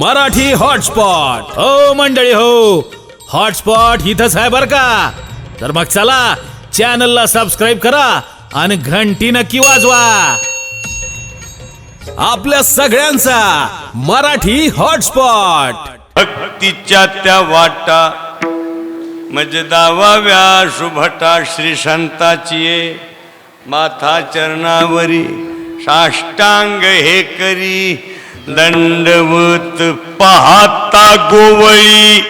Marathi hotspot हो मंडळी हो, हॉटस्पॉट इथंच आहे बर का. तर मग चला चॅनलला सबस्क्राईब करा आणि घंटी नक्की वाजवा. आपल्या सगळ्यांचा मराठी हॉटस्पॉट. भक्तीच्या त्या वाटा म्हणजे दावाव्या शुभटा श्री संताची माथा चरणावरी साष्टांग हे करी दंडवत पाहता गोवळी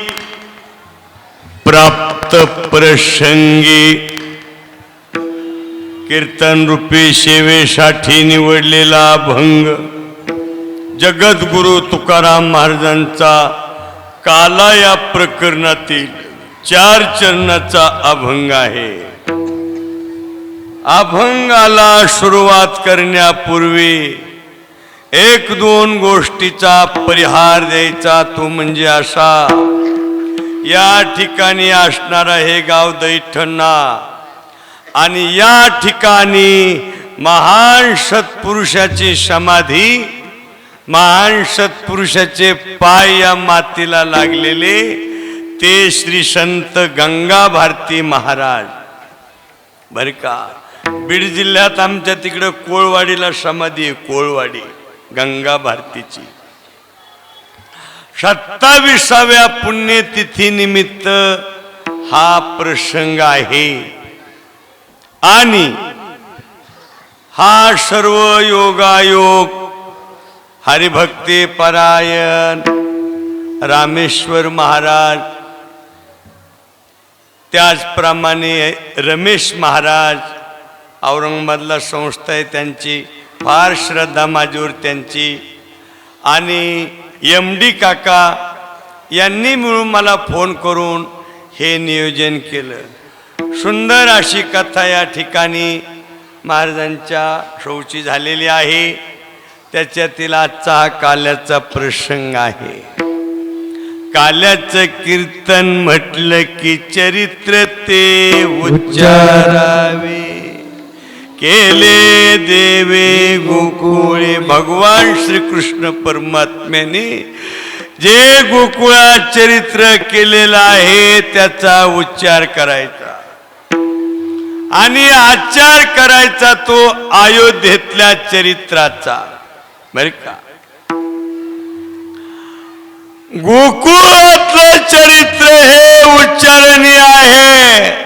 प्राप्त प्रसंगी कीर्तन रूपी सेवेसाठी निवडलेला अभंग जगद्गुरु तुकाराम महाराजांचा काला या प्रकरणातील 4 चरणाचा अभंग आहे. अभंगाला सुरुवात करण्यापूर्वी 1-2 गोष्टीचा परिहार द्यायचा, तो म्हणजे असा. या ठिकाणी असणारा हे गाव दैठणा आणि या ठिकाणी महान सत्पुरुषाची समाधी, महान सत्पुरुषाचे पाय या मातीला लागलेले ते श्री संत गंगा भारती महाराज बर का. बीड जिल्ह्यात आमच्या तिकडे कोळवाडीला समाधी आहे, कोळवाडी गंगा भारतीची. 27व्या पुण्यतिथी निमित्त हा प्रसंग आहे आणि हा सर्व योगायोग हरिभक्ती परायण रामेश्वर महाराज, त्याचप्रमाणे रमेश महाराज, औरंगाबादला संस्था आहे त्यांची, फार श्रद्धा माझ्यावर त्यांची, आणि MD काका यांनी मिळून मला फोन करून हे नियोजन केलं. सुंदर अशी कथा या ठिकाणी महाराजांच्या शौची झालेली आहे. त्याच्यातील आजचा हा काल्याचा प्रसंग आहे. काल्याचं कीर्तन म्हटलं की चरित्र ते उच्चारावे, केले देवे गोकुळे. भगवान श्रीकृष्ण परमात्म्याने जे गोकुळात चरित्र केलेलं आहे त्याचा उच्चार करायचा आणि आचार करायचा तो अयोध्येतल्या चरित्राचा बर का. गोकुळातलं चरित्र हे उच्चारणीय आहे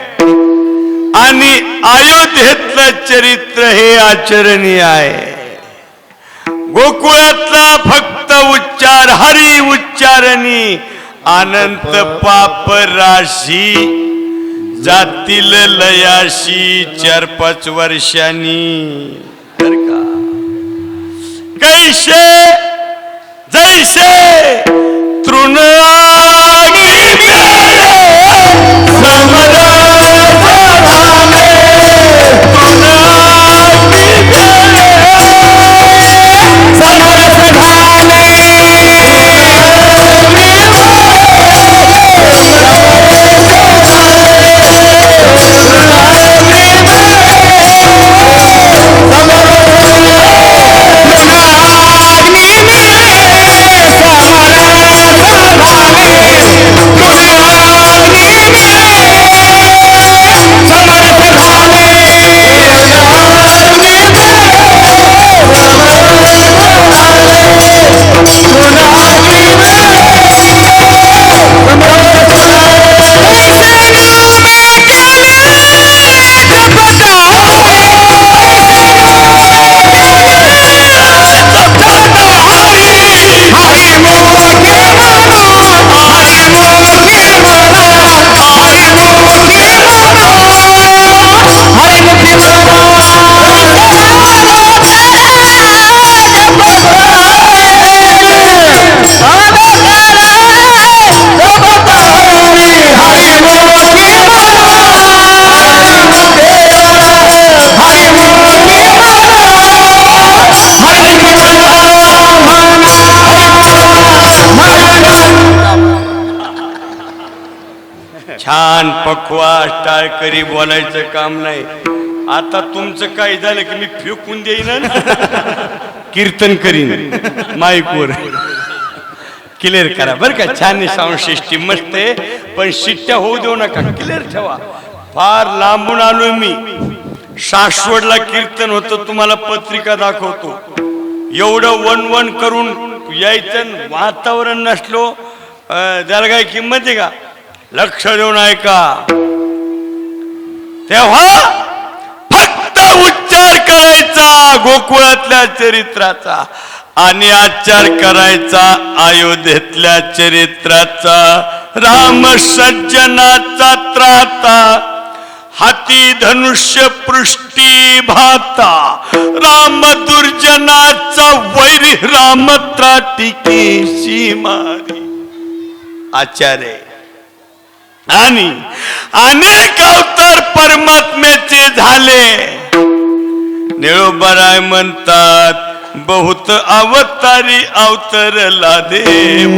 आणि अयोध्येतलं चरित्र हे आचरणीय आहे. गोकुळातला फक्त उच्चार हरी उच्चारणी, अनंत पाप राशी जातील लयाशी 4-5 वर्षांनी बर का. कैसे जैसे तृणाग्नी छान पक्वा टाळकरी बोलायचं काम नाही. आता तुमचं काय झालं की मी फेकून देईन कीर्तन करीन माईकवर. क्लिअर करा बरं का. छान साऊंड सिस्टीम मस्त आहे, पण शिट्ट्या होऊ देऊ नका, क्लिअर ठेवा. फार लांबून आलोय मी, सासवडला कीर्तन होतं, तुम्हाला पत्रिका दाखवतो. एवढं वन वन करून यायचं, वातावरण नसलो त्याला काही किंमत आहे का? लक्ष देऊन ऐका. तेव्हा फक्त उच्चार करायचा गोकुळातल्या चरित्राचा आणि आचार करायचा अयोध्येतल्या चरित्राचा. राम सज्जनाचा त्राता, हाती धनुष्य पृष्टी भाता. राम दुर्जनाचा वैरी, राम त्राटिकेशी मारी. आचार्य आणि अनेक अवतार परमात्म्याचे झाले. निळोबराय म्हणतात, बहुत अवतारी अवतरला देव,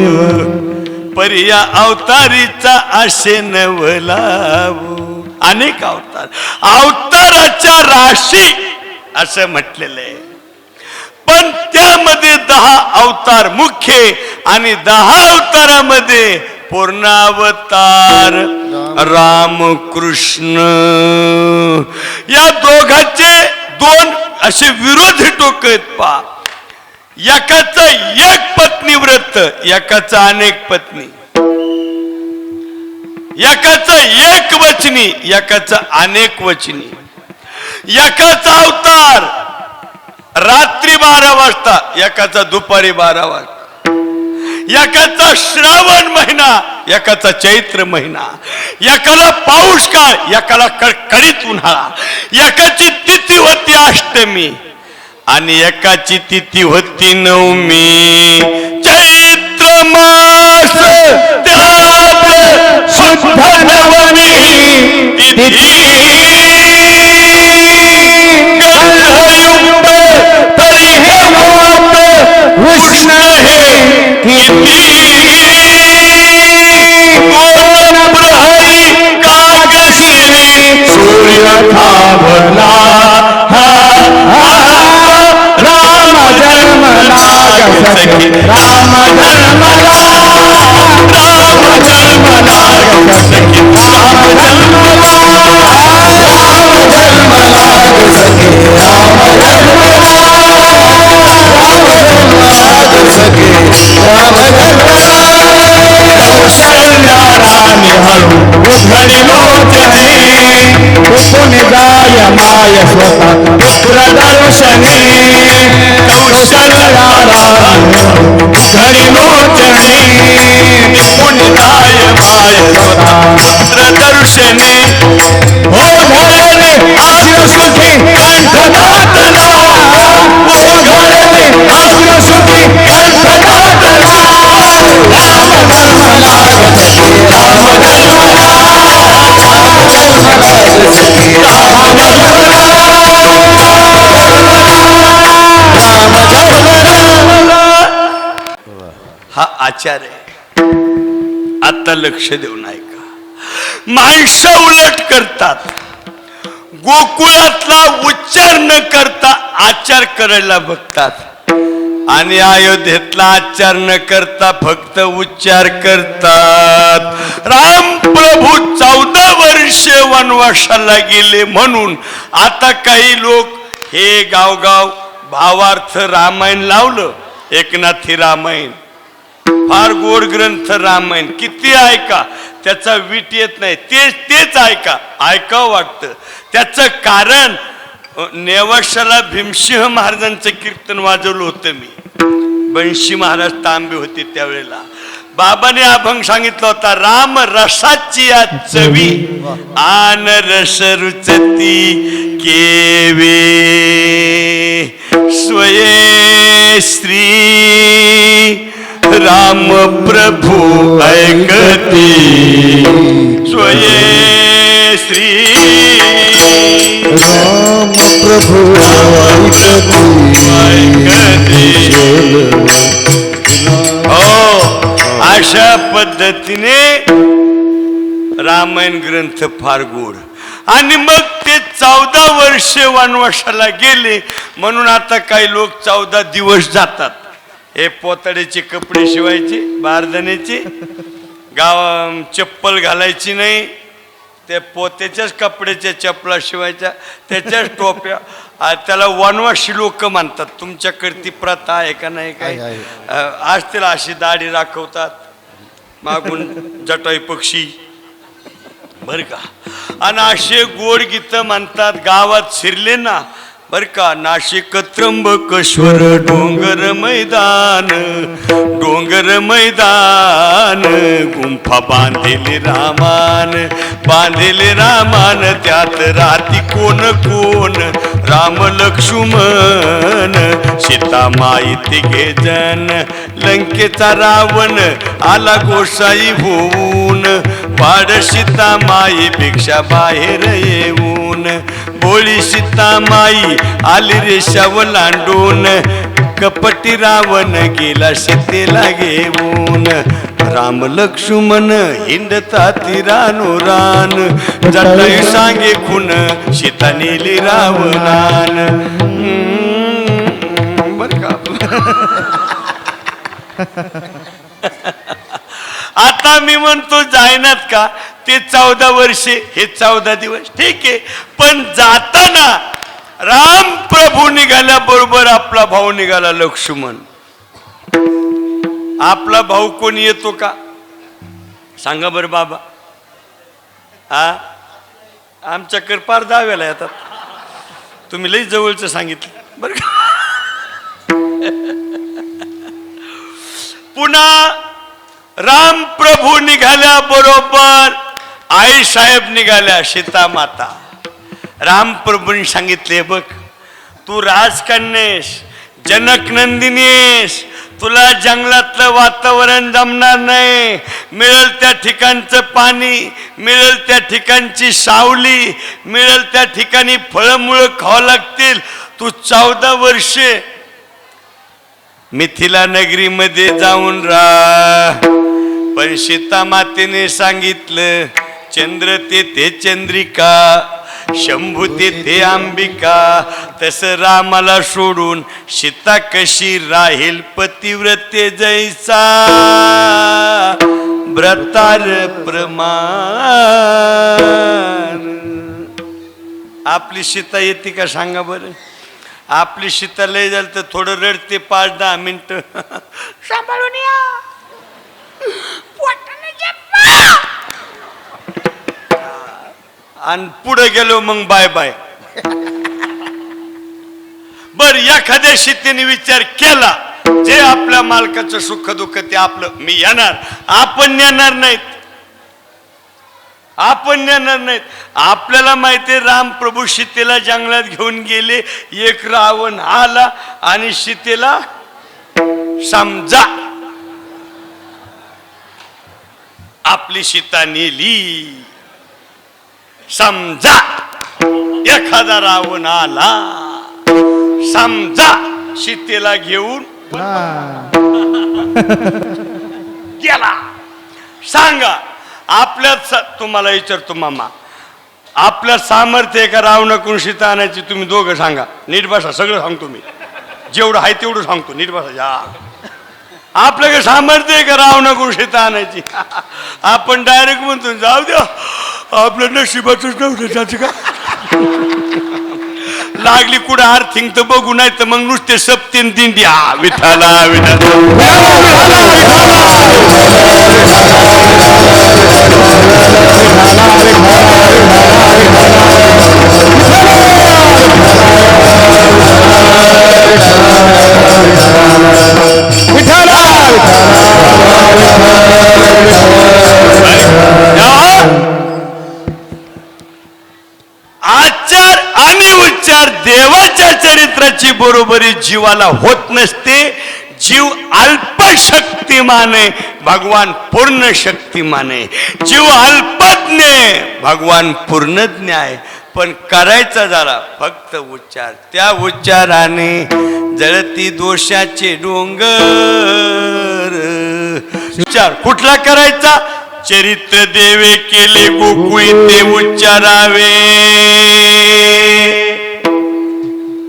पर्या अवतारीचा आशे नवलावो. अनेक अवतार, अवताराच्या राशी असं म्हटलेलं आहे. पण त्यामध्ये 10 अवतार मुख्य आणि 10 अवतारामध्ये पूर्णावतार रामकृष्ण. या दोघांचे 2 असे विरोधी टोक आहेत पा. एकाचं एक पत्नी व्रत, एकाचं अनेक पत्नी. एकाचं एक वचनी, एकाचं अनेक वचनी. एकाचा अवतार रात्री 12 वाजता, एकाचा दुपारी 12 वाजता. एकाचा श्रावण महिना, एकाचा चैत्र महिना. एकाला पाऊस काळ, एकाला कडकडीत उन्हाळा. एकाची तिथी होती अष्टमी आणि एकाची तिथी होती नवमी. चैत्र मास त्यात शुद्ध नवमी तिथी. गंधयुक्त तरी हे मोठ उष्ण हे किती. कोण प्रहरी कागशिरी सूर्य थांबला. राम जन्मला सखी, राम जन्मला, राम जन्मला सखी, राम जन्मला, राम जन्मला सखी, राम जन्मला, राम सखी, राम जन्मला. कौशल्या राणी हळू उघडी लोचने, कुठून जाय माय स्वतः पुत्र दर्शने. कौशल्या राणी उघडी लोचने, कुठून जाय माय स्वतः पुत्र दर्शने. हो घडले आश्र सुखी कंठनाथना, हो घडले आश्र सुखी कंठनाथना. राम जन्मला सखी, राम जन्मला, राम जन्मला सखी, राम जन्मला, राम जन्मला. हा आचार आहे. आता लक्ष देऊन ऐका. माणसं उलट करतात. गोकुळातला उच्चार न करता आचार करायला बघतात आणि अयोध्येतला आचार न करता फक्त उच्चार करतात. राम प्रभू 14 वर्ष वनवासाला गेले म्हणून आता काही लोक हे गावगाव भावार्थ रामायण लावलं. एकनाथी रामायण फार गोड ग्रंथ रामायण, किती ऐका त्याचा वीट येत नाही. तेच ऐकावं वाटतं. त्याचं कारण नेवाशाला भीमसिंह महाराजांचं कीर्तन वाजवलं होतं मी. बंशी महाराज तांबे होते त्यावेळेला. बाबाने अभंग सांगितला होता, राम रसाची या चवी आन रस रुचती केवे. स्वये श्री राम प्रभू ऐकती, स्वये श्री राम प्रभू ऐकती. हो, अशा पद्धतीने रामायण ग्रंथ फार गोड. आणि मग ते 14 वर्ष वनवासाला गेले म्हणून आता काही लोक 14 दिवस जातात. हे पोतड्याचे कपडे शिवायचे बारदाण्याचे, गाव चप्पल घालायची नाही, ते पोत्याच्याच कपड्याच्या चपला शिवायच्या, त्याच्याच टोप्या. त्याला वनवासी लोक म्हणतात. तुमच्याकडे ती प्रथा आहे का नाही? काय आज त्याला अशी दाढी राखवतात, मागून जटाई पक्षी बर का. आणि असे गोड गीत म्हणतात गावात शिरले ना बर का. नाशिक त्र्यंबकेश्वर डोंगर मैदान, डोंगर मैदान, गुंफा बांधेले रामान, बांधेले रामान, त्यात राती कोण कोण, राम लक्ष्मण सीता माई तिघे जण. लंकेचा रावण आला गोसाई होऊन, वाड सीता माई भिक्षा बाहेर येऊन. भोळी सीता माई आली रेषाव लांडून, कपटी रावण गेला सीतेला घेऊन. राम लक्ष्मण हिंडतात रानोरान, जटायू सांगे खून सीता नेली रावणान. बर का. आता मी म्हणतो जायनात का ते 14 वर्षे, हे 14 दिवस ठीक आहे, पण जाताना राम प्रभू निघाल्या बरोबर आपला भाऊ निघाला लक्ष्मण. आपला भाऊ कोण येतो का सांगा बरं बाबा? आमच्याकडे पार दाव्याला येतात. तुम्ही लई जवळचं सांगितलं बरं का. पुन्हा राम प्रभू निघाल्या बरोबर आई साहेब निघाल्या सीता माता. राम प्रभूंनी सांगितले बघ तू राजकन्येस, जनक नंदिनीस, तुला जंगलातलं वातावरण जमणार नाही. मिळेल त्या ठिकाणचं पाणी, मिळेल त्या ठिकाणची सावली, मिळेल त्या ठिकाणी फळमुळं खावं लागतील. तू 14 वर्षे मिथिला नगरीमध्ये जाऊन राह. पण सीता मातेने सांगितलं चंद्र ते चंद्रिका, शंभू ते अंबिका. तसं रामाला सोडून सीता कशी राहील पतिव्रते जैसा, व्रतार प्रमाण. आपली सीता येते का सांगा बरं? आपली सीता लय झालं तर थोडं रडते 5-10 मिनिटं. सांभाळून या आणि पुढे गेलो मग बाय बाय. बर एखाद्या सीतेने विचार केला जे आपल्या मालकाचं सुख दुःख ते आपलं, मी येणार, आपण येणार नाहीत, आपण नेणार नाहीत. आपल्याला माहिती राम प्रभू सीतेला जंगलात घेऊन गेले. एक रावण आला आणि सीतेला समजा आपली सीता नेली. समजा एखादा रावण आला, समजा सीतेला घेऊन गेला. सांगा आपल्यात, तुम्हाला विचारतो मामा, आपल्यात सामर्थ्य आहे का रावणाकडून सीता आणायची? तुम्ही दोघं सांगा. नीट बसा, सगळं सांगतो मी, जेवढं आहे तेवढं सांगतो. नीट बसा. आपल्याकडे सामर्थ्य आहे का रावणाकडून सीता आणायची? आपण डायरेक्ट म्हणतो जाऊ द्या, आपलं नशिबातच नव्हतं त्याचं का. लागली कुठं आर्थिंग तर बघू, नाही तर मग नुसते सप्तीन दिंडी. हा विठाला आचार आणि उच्चार देवाच्या चरित्राची बरोबरी जीवाला होत नसते. जीव अल्पशक्तिमान आहे, भगवान पूर्ण शक्तिमान आहे. जीव अल्पज्ञ आहे, भगवान पूर्णज्ञ आहे. पण करायचा जरा फक्त उच्चार. त्या उच्चाराने जळती दोषाचे डोंगर. उच्चार कुठला करायचा? चरित्र देवे केले गोकुळी ते उच्चारावे.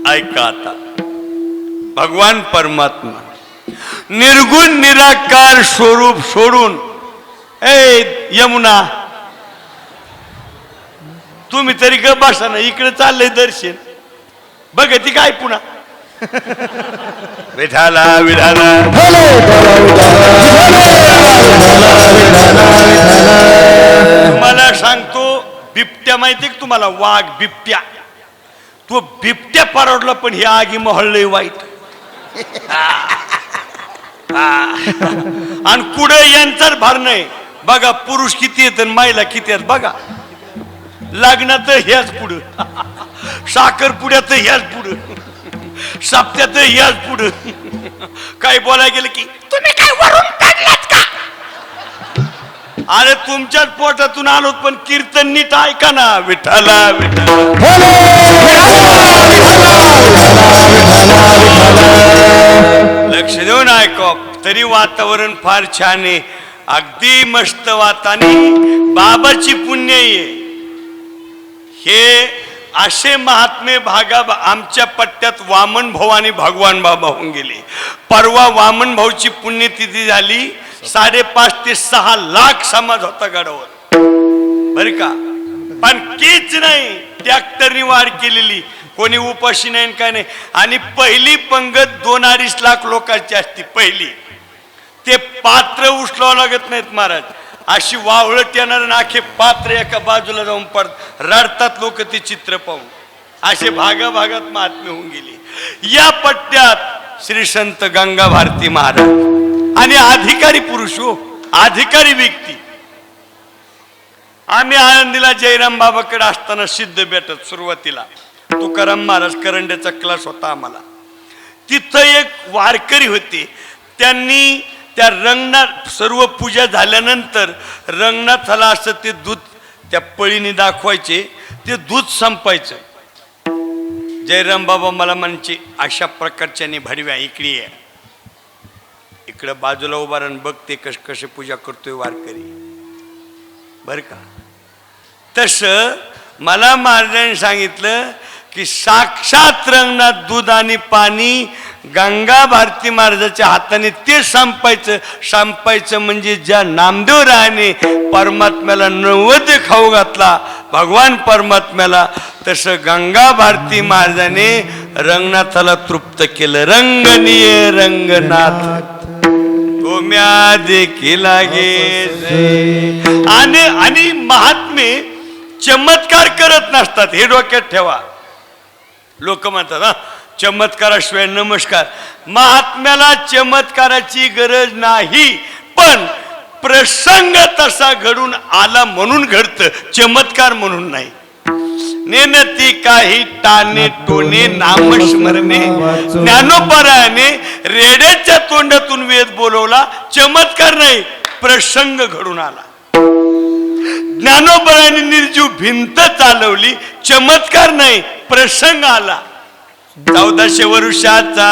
ऐका आता, भगवान परमात्मा निर्गुण निराकार स्वरूप सोडून ए यमुना तुम्ही तरी ग बसा ना, इकडे चाललंय दर्शन बघ ती काय पुन्हा विठाला विठाला तुम्हाला सांगतो बिबट्या माहिती का तुम्हाला, वाघ बिबट्या, तो बिबट्या परवडला पण ही आगी मोहळलंय वाईट आणि कुठे यांचाच भार नाही बघा, पुरुष किती आहेत आणि महिला किती आहेत बघा, लग्नात ह्याच पुढं, साखरपुड्यात ह्याच पुढं, सप्त्यात ह्याच पुढं, काय बोलायला गेलं की तुम्ही काय वरून काढलात का, अरे तुमच्याच पोटातून आलो पण कीर्तन नीट ऐका ना, विठाला लक्ष देऊन ऐका. तरी वातावरण फार छान आहे, अगदी मस्त वातानी बाबाची पुण्य आहे. हे असे महात्मे भागा आमच्या पट्ट्यात वामन भाऊ आणि भगवान बाबा होऊन गेले. परवा वामन भाऊची पुण्यतिथी झाली, 5.5 ते 6 लाख समाज होता गडावर बर का. पण कीच नाही, ट्रॅक्टरनी वाढ केलेली, कोणी उपाशी नाही काय नाही. आणि पहिली पंगत 2-2.5 लाख लोकांची असती पहिली. ते पात्र उचलावं लागत नाहीत महाराज, अशी वावळत येणार नाखे पात्र एका बाजूला जाऊन पडत रडतात लोक ते चित्र पाहून. असे भागाभागात महात्मे होऊन गेले. या पट्ट्यात श्री संत गंगा भारती महाराज आणि अधिकारी पुरुष हो, अधिकारी व्यक्ती. आम्ही आळंदीला जयराम बाबाकडे असताना सिद्ध भेटत सुरुवातीला तुकाराम महाराज करंड्याचा क्लास होता आम्हाला. तिथं एक वारकरी होते, त्यांनी त्या रंगनाथ सर्व पूजा झाल्यानंतर रंगनाथाला असं ते दूध त्या पळीने दाखवायचे, ते दूध संपायचं. जयराम बाबा मला म्हणायचे अशा प्रकारच्या भडव्या इकडे आहे, इकडं बाजूला उभा राहून बघते कसे पूजा करतोय वारकरी बर का. तसं मला महाराजांनी सांगितलं की साक्षात रंगनाथ दूध आणि पाणी गंगा भारती महाराजाच्या हाताने ते संपायचं म्हणजे ज्या नामदेव रायाने परमात्म्याला नैवेद्य खाऊ घातला भगवान परमात्म्याला, तसं गंगा भारती महाराजाने रंगनाथाला तृप्त केलं. रंगनीय रंगनाथ तुम्या देखील आणि महात्मे चमत्कार करत नसतात, हे डोक्यात ठेवा. लोक म्हणतात हा चमत्काराशिवाय नमस्कार. महात्म्याला चमत्काराची गरज नाही, पण प्रसंग तसा घडून आला म्हणून घडतं, चमत्कार म्हणून नाही. नेनती काही टाने टोने नामस्मरणे, ज्ञानोपरायाने रेड्याच्या तोंडातून वेद बोलवला, चमत्कार नाही प्रसंग घडून आला. ज्ञानोबराने निर्जीव भिंत चालवली, चमत्कार नाही प्रसंग आला. 1400 वर्षाचा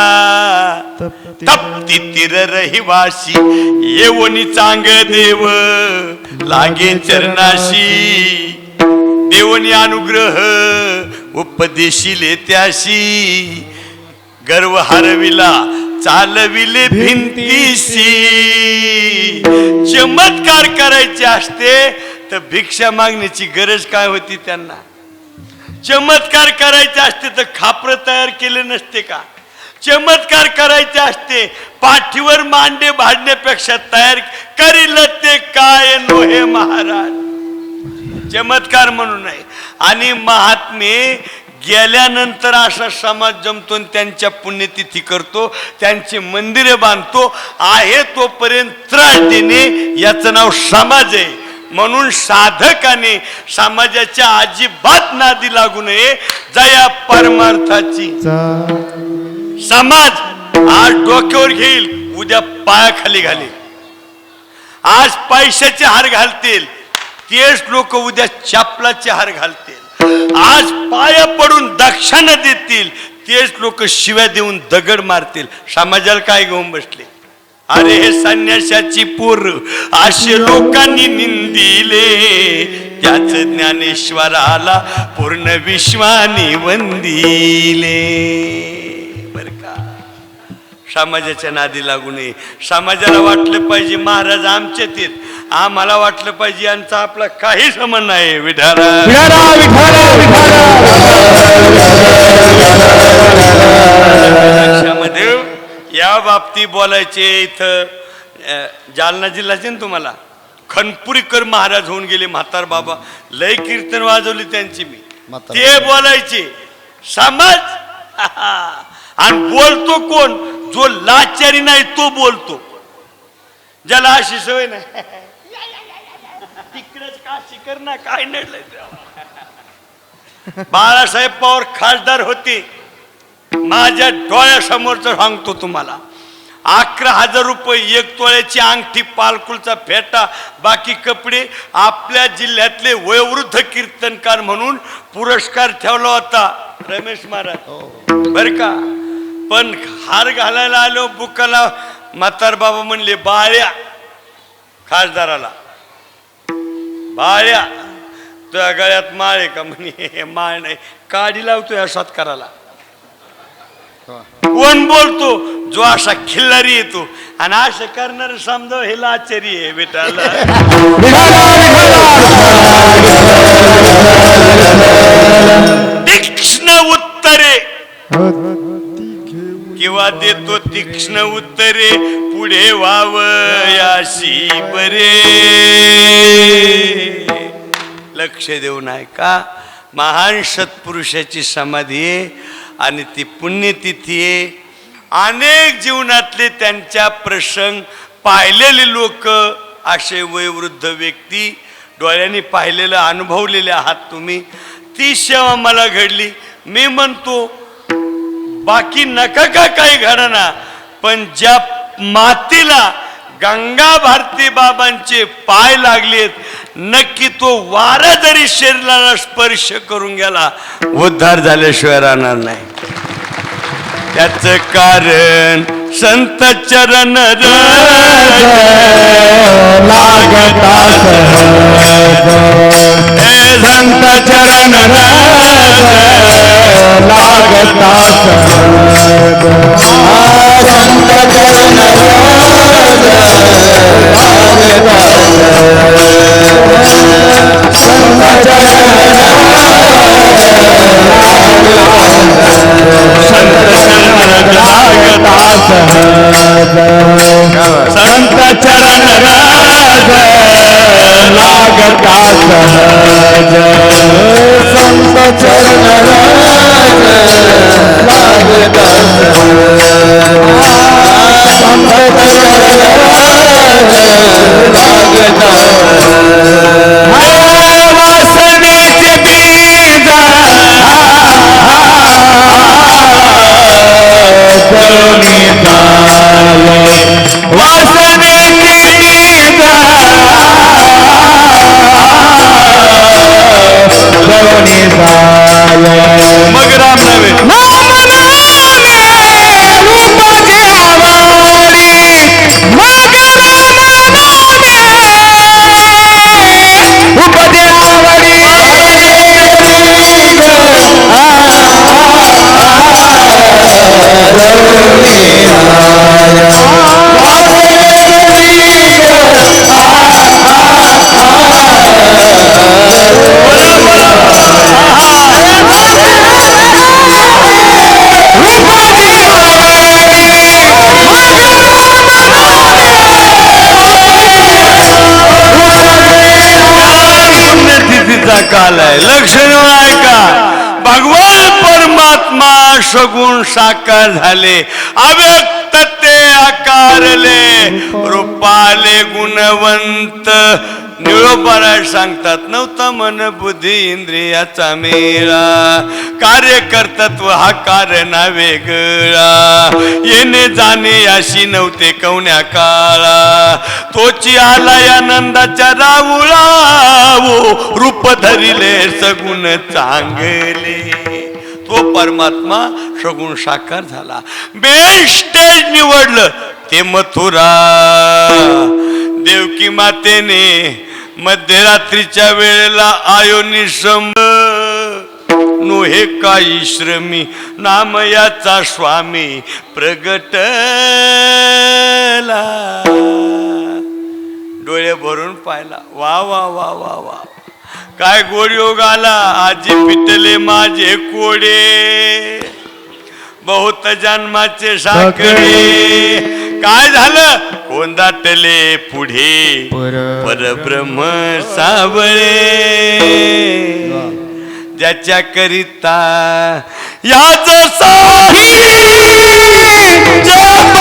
तप्ती तीर रहिवासी, येवनी चांग देव लागे चरणाशी, देवनी अनुग्रह उपदेशिले त्याशी, गर्व हरविला चालविले भिंतीशी. चमत्कार करायचे असते तर भिक्षा मागण्याची गरज काय होती त्यांना. चमत्कार करायचे असते तर खापर तयार केले नसते का. चमत्कार करायचे असते पाठीवर मांडे भाडण्यापेक्षा तयार करील ते काय नोहे महाराज. चमत्कार म्हणून नाही. आणि महात्मे गेल्यानंतर असा समाज जमतो आणि त्यांच्या पुण्यतिथी करतो, त्यांची मंदिरे बांधतो. आहे तोपर्यंत त्रास देणे याचं नाव समाज आहे. म्हणून साधकाने समाजाच्या अजिबात नादी लागू नये. जया परमार्थाची समाज आज डोक्यावर घेईल, उद्या पायाखाली घालेल. आज पैशाचे हार घालतील, तेच लोक उद्या चपलाचे हार घालतील. आज पाया पडून दक्षिणा देतील, तेच लोक शिव्या देऊन दगड मारतील. समाजाला काय घेऊन बसले. अरे हे संन्यासाची पोर असे लोकांनी निंदिले, त्याच ज्ञानेश्वराला पूर्ण विश्वानी वंदिले बर का. समाजाच्या नादी लागू नये. समाजाला वाटलं पाहिजे महाराज आमचेच आहेत, आम्हाला वाटलं पाहिजे यांचा आपला काही संबंध नाही. विठाला लक्षामध्ये या बाबतीत बोलायचे. इथं जालना जिल्ह्याचे ना तुम्हाला खनपुरीकर महाराज होऊन गेले, म्हातार बाबा लय कीर्तन वाजवली त्यांची मी. ते बोलायचे समाज आणि बोलतो कोण? जो लाचारी नाही तो बोलतो, ज्याला अशी सवय नाही तिकडेच का शिकर ना काय नडलंय. बाळासाहेब पवार खासदार होते, माझ्या डोळ्यासमोरच सांगतो तुम्हाला. 11,000 रुपये 1 तोळ्याची अंगठी, पालकुलचा फेटा, बाकी कपडे आपल्या जिल्ह्यातले वयोवृद्ध कीर्तनकार म्हणून पुरस्कार ठेवला होता रमेश महाराज बर का. पण हार घालायला आलो बुकाला, म्हातार बाबा म्हणले बाळ्या खासदाराला, बाळ्या तुझ्या गळ्यात माळ आहे का? म्हणे माळ नाही, काडी लावतो या सत्काराला. कोण बोलतो? जो असा खिल्लारी येतो, आणि असं करणार समजा हे लाचारी आहे. बेटाला तीक्ष्ण उत्तरे किंवा देतो तीक्ष्ण उत्तरे, पुढे व्हावयाशी बरे. लक्ष देऊ नाही का? महान सत्पुरुषाची समाधी आहे आणि ती पुण्यतिथी आहे. अनेक जीवनातले त्यांच्या प्रसंग पाहिलेले लोक, असे वयोवृद्ध व्यक्ती डोळ्यांनी पाहिलेलं अनुभवलेले आहात तुम्ही. ती सेवा मला घडली. मी म्हणतो बाकी नका का काही घडना, पण ज्या मातीला गंगा भारती बाबांचे पाय लागलेत, नक्की तो वारा जरी शरीराला स्पर्श करून गेला, उद्धार झाल्याशिवाय राहणार नाही. त्याच कारण संत चरण लागता संत चरण लागता संत चरण संत चरण लागता सहज, संत चरण लागता संत चरण लागता. वासनेचे बीज करुणी वासनेची बीज करुणी मग राम नव्हे रूपाची आवडी, मग उपदे आवडी काल आहे. लक्षण ऐका. भगवान परमात्मा सगुण साकार झाले, अव्यक्त ते आकारले, रूपाले गुणवंत. निळोपाराय सांगतात नव्हता मन बुद्धी इंद्रियाचा मेळा, कार्यकर्तृत्व हा कारणा वेगळा, येणे जाणे अशी नव्हते कवण्या काळा, तोची आला या नंदाच्या राऊळा, रूप धरिले सगुण चांगले. तो परमात्मा सगुण साकार झाला. बेस्ट निवडलं ते मथुरा. देवकी मातेने मध्यरात्रीच्या वेळेला आयो निसंब नोहे काही श्रमी नाम याचा स्वामी प्रगटला. डोळे भरून पाहिला. वा वा वा वा वा, काय गोड योग आला. आजी पिटले माझे कोडे, बहुत जन्माचे साखरे. काय झालं? कोण दाटले पुढे परब्रह्म सावळे. ज्याच्या करिता याच साही जप,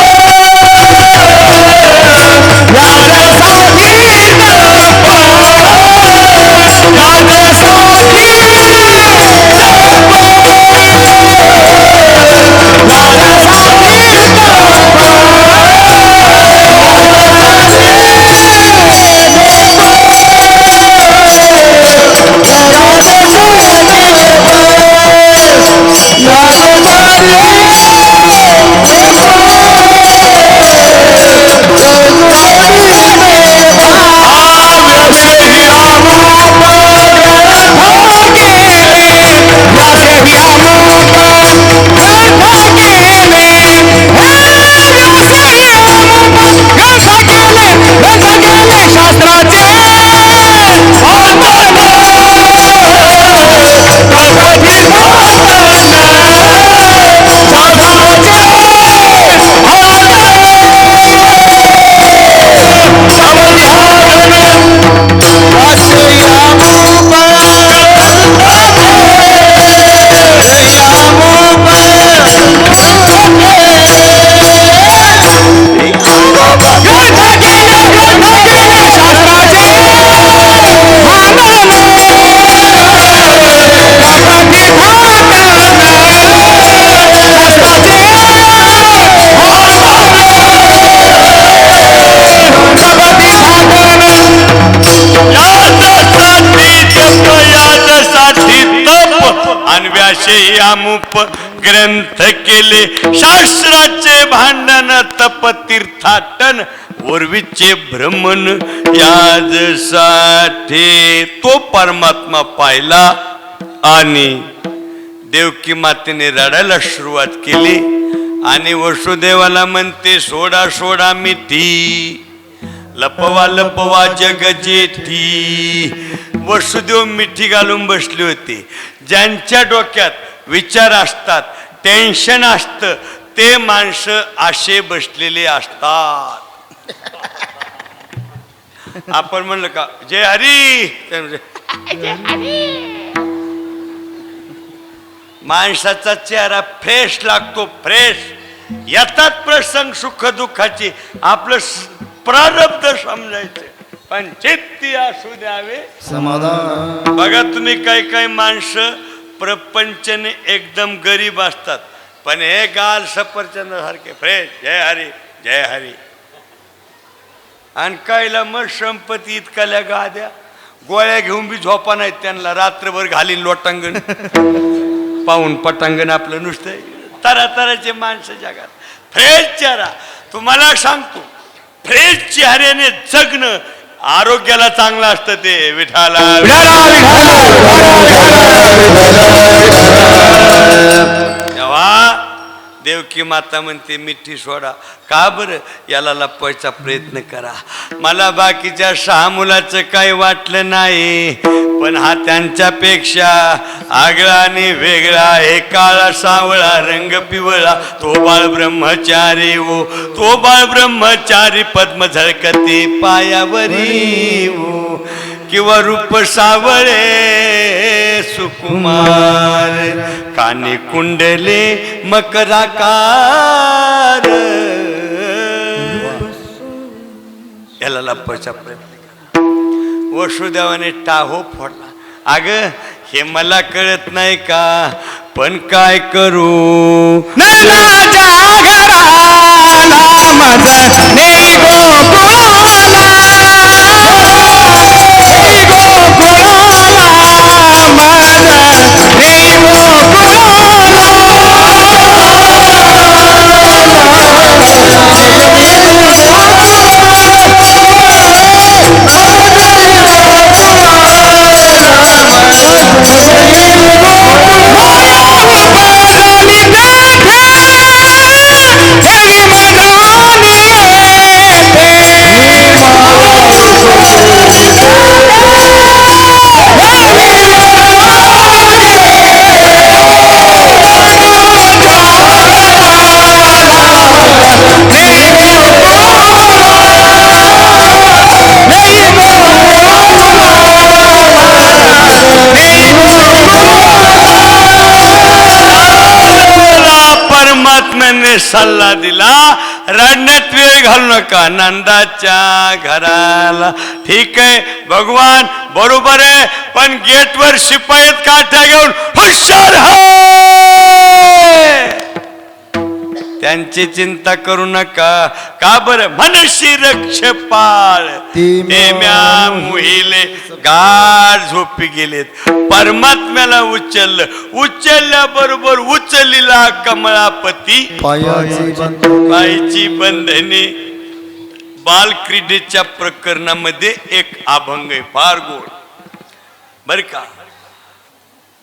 अमुप ग्रंथ केले शास्त्राचे भांडण तप तीर्थाटन ओरवीचे भ्रमण याजसाठी. तो परमात्मा पाहिला आणि देवकी मातेने रडायला सुरुवात केली आणि वसुदेवाला म्हणते सोडा सोडा मिठी, लपवा लपवा जग जेठी. वसुदेव मिठी घालून बसले होते. ज्यांच्या डोक्यात विचार असतात, टेन्शन असतं, ते माणसं असे बसलेले असतात. आपण म्हणलं का जय हरी, माणसाचा चेहरा फ्रेश लागतो. फ्रेश येतात प्रसंग सुख दुःखाची, आपलं प्रारब्ध समजायचं, पण चित्ती असू द्यावे समाधान. बघा तुम्ही काही माणसं प्रपंचने एकदम गरीब असतात, पण हे गाल सफरचंद सारखे फ्रेश, जय हरी जय हरी. आणि कायला मग संपत्ती इतकाल्या गाद्या गोळ्या घेऊन बी झोपा नाहीत त्यांना, रात्रभर घालीन लोटांगण पाहून पटांगण आपलं नुसतं. तरातराचे माणसं जगात फ्रेश चेहरा. तुम्हाला सांगतो, फ्रेश चेहऱ्याने जगणं आरोग्याला चांगलं असतं. ते विठाला तेव्हा देवकी माता म्हणते मिठी सोडा. का बरं? याला लपवायचा प्रयत्न करा. मला बाकीच्या 6 मुलाचं काही वाटलं नाही, पण हा त्यांच्यापेक्षा आगळा आणि वेगळा आहे. काळा सावळा रंग पिवळा तो बाळ ब्रह्मचारी हो, तो बाळ ब्रह्मचारी पद्म झळकते पायावरी हो, किंवा रूप सावळे सुकुमार, काने कुंडले मकराकार. याला लपवायचा प्रयत्न. वसुदेवाने टाहो फोडला. अगं हे मला कळत नाही का, पण काय करू. नैनाच्या घराला मज नेई गोकुळाला, नेई गोकुळाला मज नेई गोकुळाला. बाबाने सल्ला दिला, रडण्यात वेळ घालू नका, नंदाच्या घराला. ठीक आहे भगवान, बरोबर आहे, पण गेटवर शिपायात काठ्या घेऊन हुशार है, त्यांची चिंता करू नका. का बर? मनशी रक्षपाळ नेम्या मुहिले गाढ झोपी गेलेत. परमात्म्याला उचलल्याबरोबर उचललीला कमळापती पायाची बंधने. बालक्रीडेच्या प्रकरणामध्ये एक अभंग आहे, फार गोड बर का.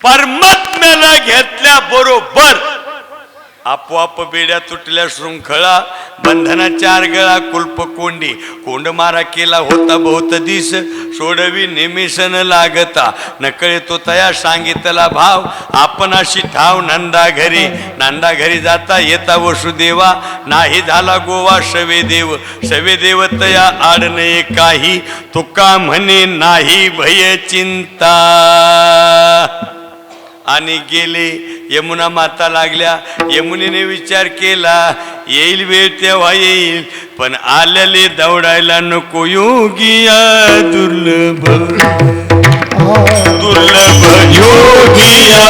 परमात्म्याला घेतल्या बरोबर आपोआप बेड्या तुटल्या, शृंखळा बंधनाच्या आरगळा, कुल्प कोंडी कोंडमारा केला होता बहुत दिस, सोडवी निमिषन लागता, नकळे तो तया सांगितला भाव, आपण अशी ठाव नंदा घरी जाता येता वसुदेवा, नाही झाला गोवा शवे देव तया आड नये काही, तुका म्हणे नाही भय चिंता. आणि गेले यमुना माता लागल्या. यमुनेने विचार केला, येईल वेळ तेव्हा येईल, पण आलेले दौडायला नको योगिया. दुर्लभ योगिया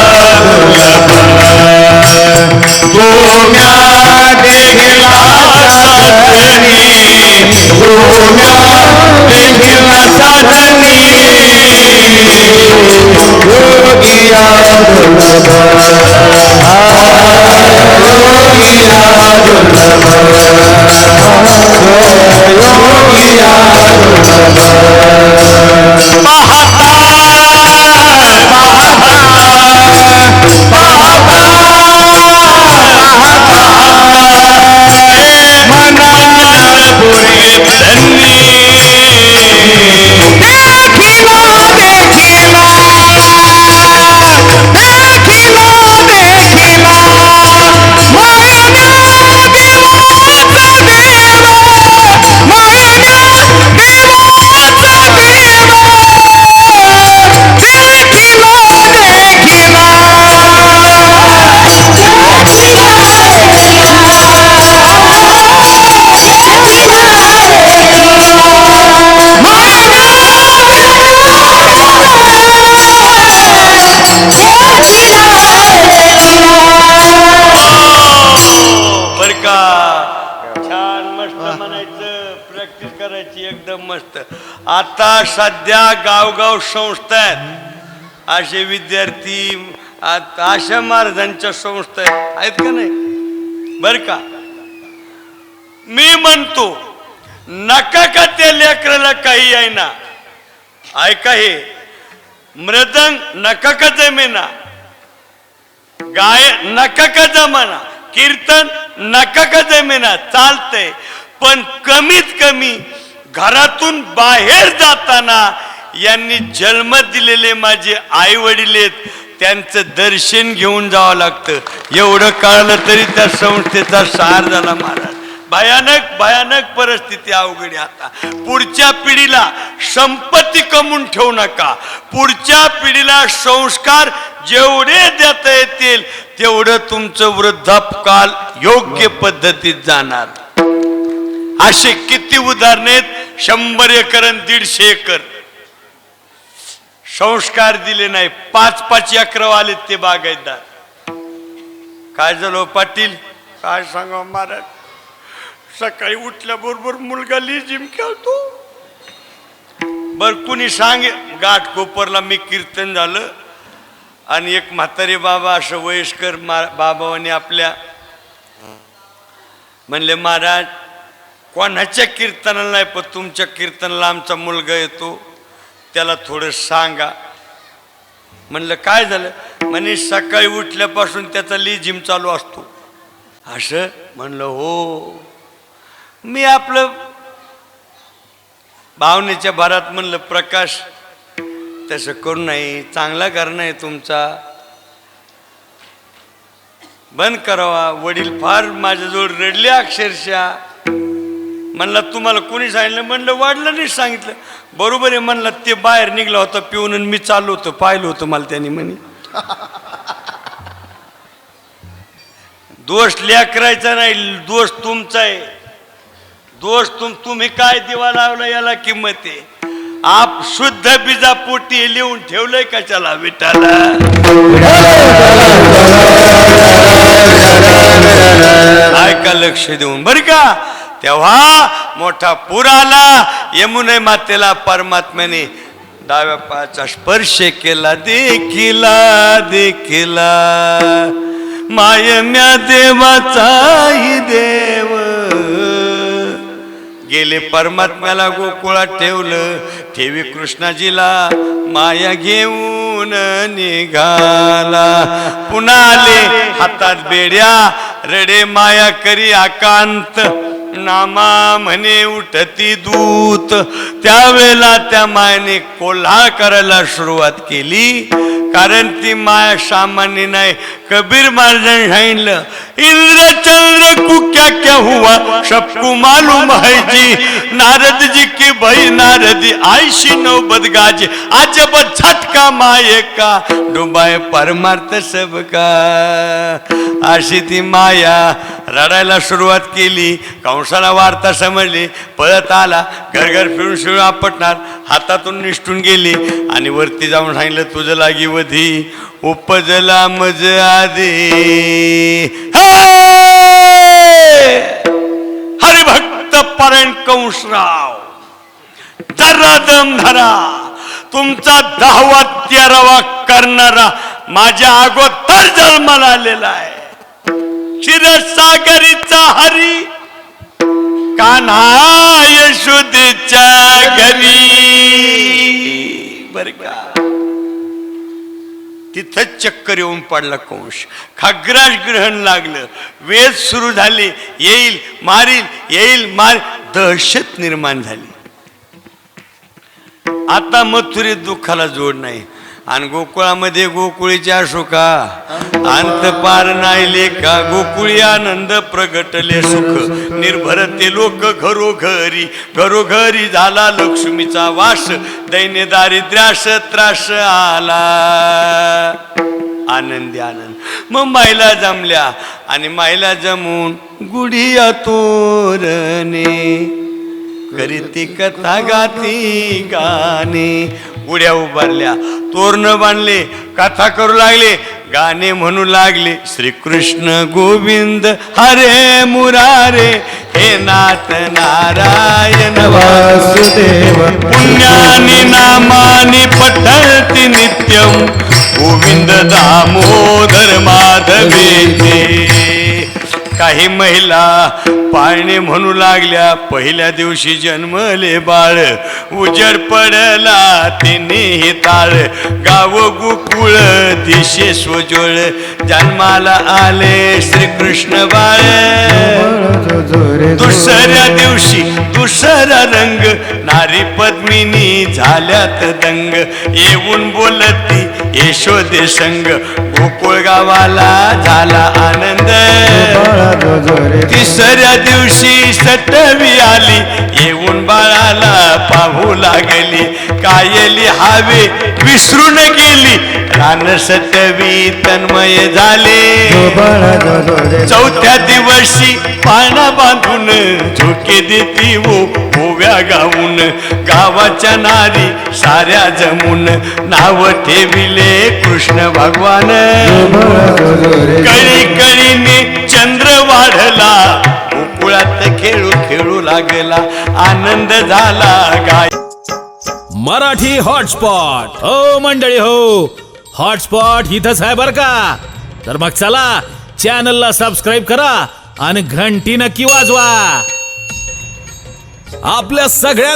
एकदम मस्त. आता सध्या गावगाव संस्था आहेत, असे विद्यार्थी अशा महाराजांच्या संस्था आहेत का नाही बर का. मी म्हणतो नका का त्या लेकराला काही आहे ना, ऐका हे मृदंग नका का जमेना, गाय नका का जमाना, कीर्तन नका का जमेना, चालतंय, पण कमीत कमी घरातून बाहेर जाताना यांनी जन्म दिलेले माझे आई वडील आहेत, त्यांचं दर्शन घेऊन जावं लागतं. एवढं कळलं तरी त्या संस्थेचा सार झाला महाराज. भयानक भयानक परिस्थिती अवघड. आता पुढच्या पिढीला संपत्ती कमवून ठेवू नका, पुढच्या पिढीला संस्कार जेवढे देता येतील तेवढं तुमचं वृद्धापकाल योग्य पद्धतीत जाणार. असे किती उदाहरण आहेत. 100 एकर आणि 150 एकर संस्कार दिले नाही, 5-5 एकर आले ते बागायतदार. काय झालं पाटील, काय सांगा महाराज. सकाळी उठल्याबरोबर मुलगा लिजिम खेळतो. बर कुणी सांगे गाठ कोपरला मी कीर्तन झालं आणि एक म्हातारे बाबा असं वयस्कर बाबाने आपल्या म्हणले, महाराज कोणाच्या कीर्तनाला नाही पण तुमच्या कीर्तनाला आमचा मुलगा येतो, त्याला थोडं सांगा. म्हणलं काय झालं. म्हणे सकाळी उठल्यापासून त्याचा लिजिम चालू असतो. असं म्हणलं हो. मी आपलं भावनेच्या भरात म्हणलं प्रकाश तसं करू नाही, चांगला करणं आहे तुमचा, बंद करावा. वडील फार माझ्याजवळ रडले अक्षरशः. म्हणला तुम्हाला कोणी सांगितलं. म्हणलं वडिलांनी सांगितलं. बरोबर आहे म्हणलं. ते बाहेर निघला होता पिऊन आणि मी चाललो होतो, पाहिलं होतं मला त्यांनी म्हणे. दोष लेकरायचा नाही, दोष तुमचा आहे. दोष तुम्ही काय दिवा लावला याला किंमत आहे. आप शुद्ध बीजापोटी लिहून ठेवलंय कशाला विठाला. ऐका लक्ष देऊन बर का. तेव्हा मोठा पूर आला, यमुने मातेला परमात्म्याने डाव्या पायाचा स्पर्श केला. देखिला देखिला मायम्या देवाचाही देव. गेले परमात्म्याला गोकुळात ठेवलं, ठेवी कृष्णाजीला माया घेऊन निघाला. पुन्हा आले हातात बेड्या, रडे माया करी आकांत. नामा म्हणे उठती दूत. त्यावेळेला त्या मायाने कोल्हाळ करायला सुरुवात केली, कारण ती माया सामान्य नाही. कबीर महाराजांनी सांगितलं, इंद्र चंद्र को क्या क्या हुआ सबको मालूम है जी. नारद जी की भाई नारदी आयशी नौबत गाजे. अजब झटका माये का डुबाए परमार्थ सबका. अशी ती माया रडायला सुरुवात केली. कंसाला वार्ता समजली, पळत आला, घरघर फिरून शिळ आपटणार, हातातून निष्ठून गेली आणि वरती जाऊन सांगितलं, तुझं लागी वधी उपजला मज आधी. हरिभक्त परण कंसराव, जरा दम धरा. तुमचा 10वा 13वा करणारा माझ्या अगोदर जन्माला आलेला आहे. क्षीरसागरीचा हरी कान्हा यशोदेच्या घरी. बर का. तिथं चक्कर येऊन पडला कंस. खग्रास ग्रहण लागलं, वेद सुरू झाले, येईल मारील येईल मार. दहशत निर्माण झाली. आता मथुरेत दुःखाला जोड नाही. आणि गोकुळामध्ये गोकुळीची अशोका अंत पार नाही लेखा. गोकुळी आनंद प्रगटले सुख, निर्भर ते लोक घरोघरी. घरोघरी झाला लक्ष्मीचा वास, दैन्य दारिद्र्यास त्रास आला. आनंदी आनंद. मग महिला जमल्या आणि महिला जमून गुढिया तोरणे करीती कथा गाती गाणे. गुड्या उभारल्या, तोरण बांधले, कथा करू लागले, गाणे म्हणू लागले. श्रीकृष्ण गोविंद हरे मुरारे, हे नाथ नारायण वासुदेव. पुण्यानी नामानी पठती नित्यम, गोविंद दामोदर माधवेते. काही महिला पाळणे म्हणू लागल्या, पहिल्या दिवशी जन्मले बाळ. उजड पडला तिने हे ताळ, गाव गोकुळ दिशे स्वजोळ. जन्माला आले श्रीकृष्ण बाळ. दुसऱ्या दिवशी दुसरा रंग, नारी पद्मिनी झाल्यात दंग. येऊन बोलती यशोदे संग, गोकुळ गावाला झाला आनंद. तिसऱ्या दिवशी सटवी आली, येऊन बाळाला पाहू लागली. कायली हवे विसरून गेली, रान सटवी तन्मय झाले. चौथ्या दिवशी पाळणा बांधून झोके देती ओव्या गाऊन. गावाच्या नारी साऱ्या जमून नाव ठेविले कृष्ण भगवान. कळी कळीने चंद्र वाढला, गोकुळात खेळू खेळू लागला. आनंद झाला गाय. मराठी हॉटस्पॉट. हो मंडळी हो, हॉटस्पॉट इथंच आहे बर का. तर मग चला चॅनलला सबस्क्राईब करा आणि घंटी नक्की वाजवा. आपल्या सगळ्या